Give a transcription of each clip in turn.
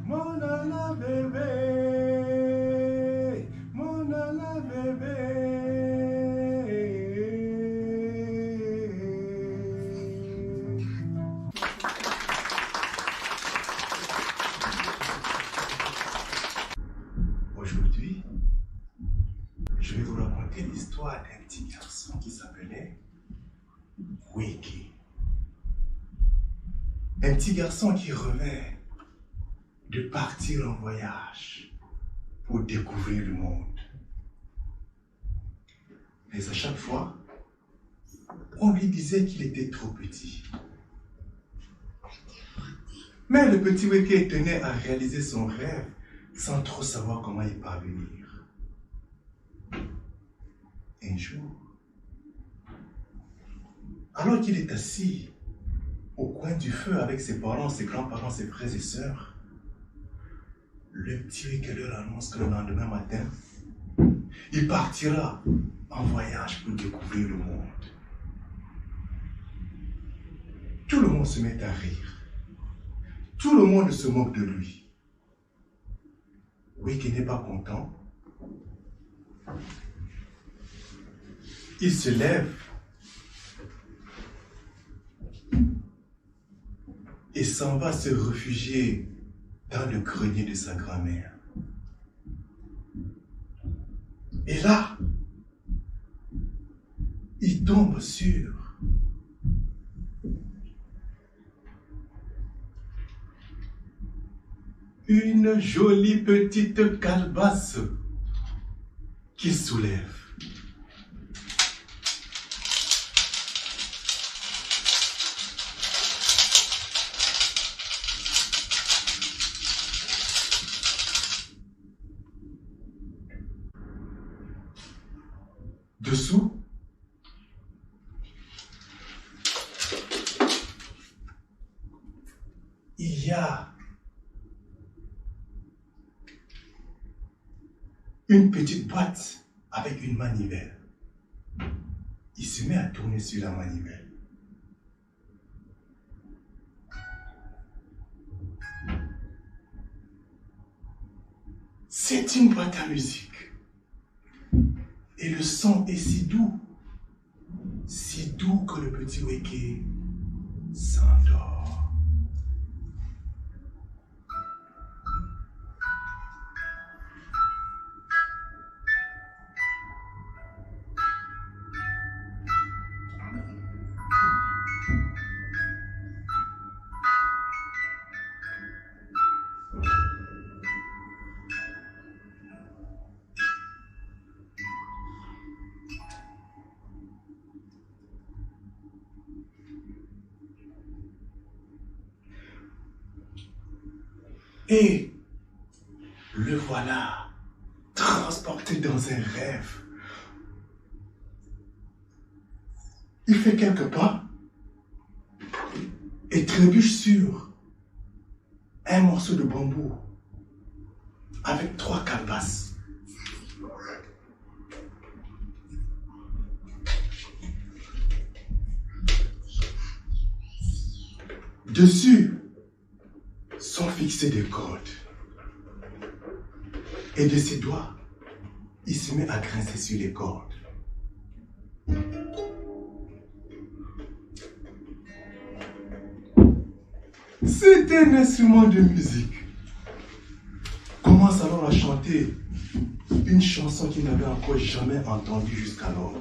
Mon ala bébé, mon ala bébé. Aujourd'hui, je vais vous raconter l'histoire d'un petit garçon qui s'appelait Wiki. Un petit garçon qui rêvait de partir en voyage pour découvrir le monde. Mais à chaque fois, on lui disait qu'il était trop petit. Mais le petit Wiki tenait à réaliser son rêve sans trop savoir comment y parvenir. Un jour, alors qu'il est assis au coin du feu avec ses parents, ses grands-parents, ses frères et sœurs, le petit Wiki leur annonce que le lendemain matin, il partira en voyage pour découvrir le monde. Tout le monde se met à rire. Tout le monde se moque de lui. Wiki n'est pas content. Il se lève et s'en va se réfugier dans le grenier de sa grand-mère. Et là, il tombe sur une jolie petite calebasse qu'il soulève. Dessous, il y a une petite boîte avec une manivelle. Il se met à tourner sur la manivelle. C'est une boîte à musique. Et le son est si doux que le petit Wiki s'endort. Et le voilà, transporté dans un rêve. Il fait quelques pas et trébuche sur un morceau de bambou avec 3 calebasses. Dessus sont fixées des cordes. Et de ses doigts, il se met à grincer sur les cordes. C'est un instrument de musique. Commence alors à chanter une chanson qu'il n'avait encore jamais entendue jusqu'alors.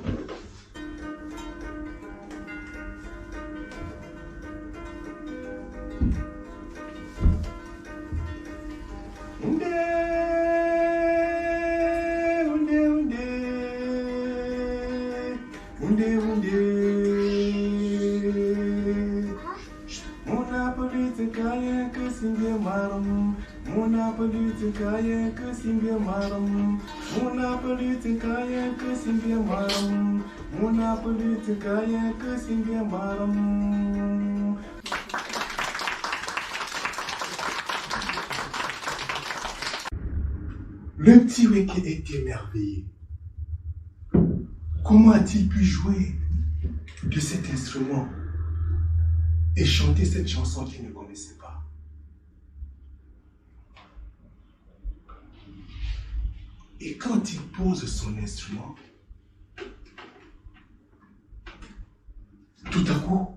Le petit Wiki est émerveillé. Comment a-t-il pu jouer de cet instrument et chanter cette chanson qu'il ne connaissait pas? Et quand il pose son instrument, tout à coup,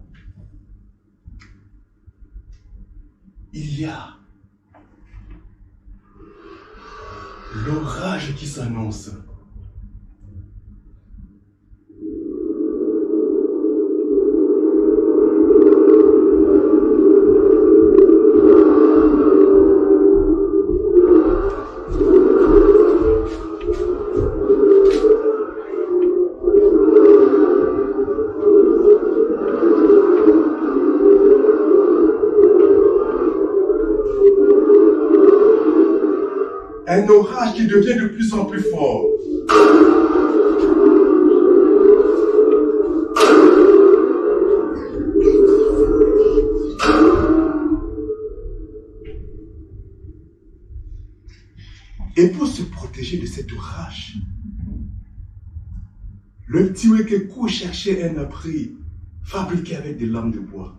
il y a l'orage qui s'annonce. Un orage qui devient de plus en plus fort. Et pour se protéger de cet orage, le petit Wekekou cherchait un abri fabriqué avec des lames de bois.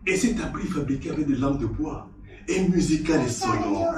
Et cet abri fabriqué avec des lampes de bois est musical et sonore.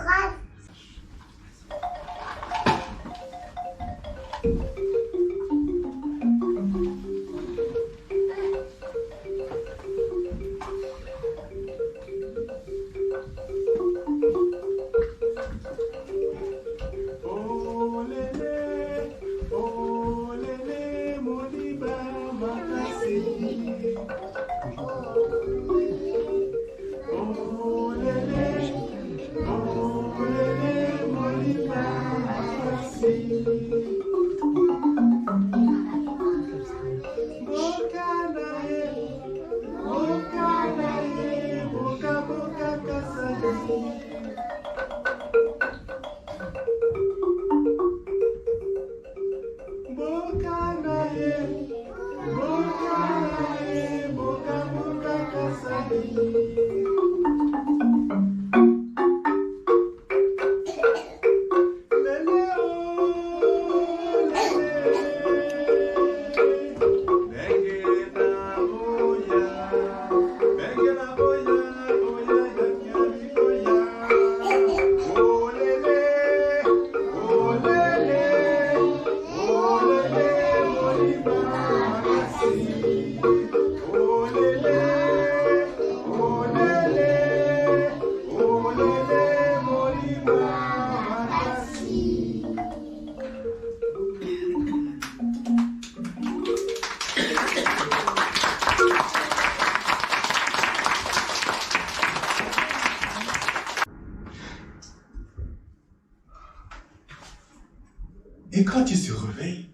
Et quand il se réveille,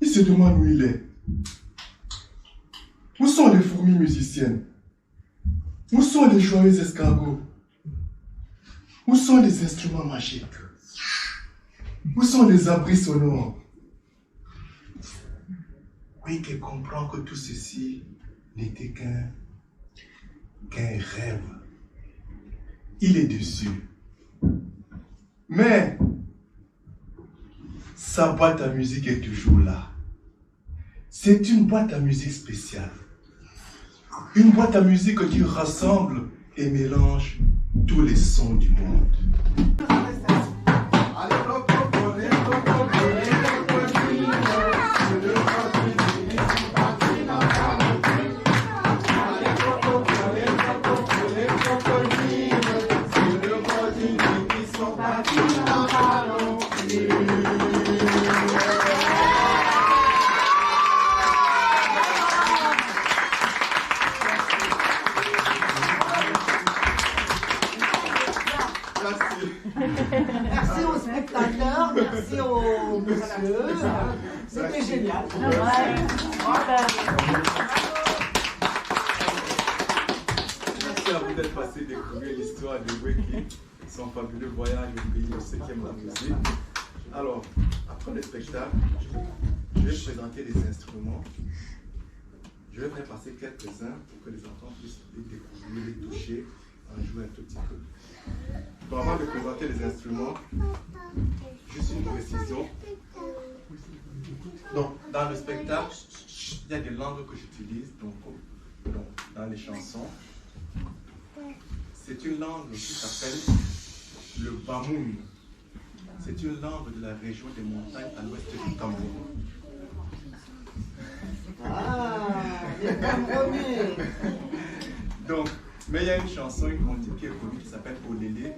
il se demande où il est. Où sont les fourmis musiciennes? Où sont les joyeux escargots? Où sont les instruments magiques? Où sont les abris sonores? Oui, qu'il comprend que tout ceci n'était qu'un rêve. Il est déçu. Mais sa boîte à musique est toujours là. C'est une boîte à musique spéciale. Une boîte à musique qui rassemble et mélange tous les sons du monde. Merci aux spectateurs, merci aux messieurs. C'était génial. Merci à vous d'être passé découvrir l'histoire de Weki, son fabuleux voyage au pays au 7e de la musique. Alors, après le spectacle, je vais présenter les instruments. Je vais faire passer quelques-uns pour que les enfants puissent les découvrir, les toucher, en jouer un tout petit peu. Donc, avant de présenter les instruments, juste une précision. Donc, dans le spectacle, il y a des langues que j'utilise dans les chansons. C'est une langue qui s'appelle le Bamoun. C'est une langue de la région des montagnes à l'ouest du Cameroun. Ah, les Camerounais. Donc, mais il y a une chanson, une comptine qui est connue qui s'appelle Olélé.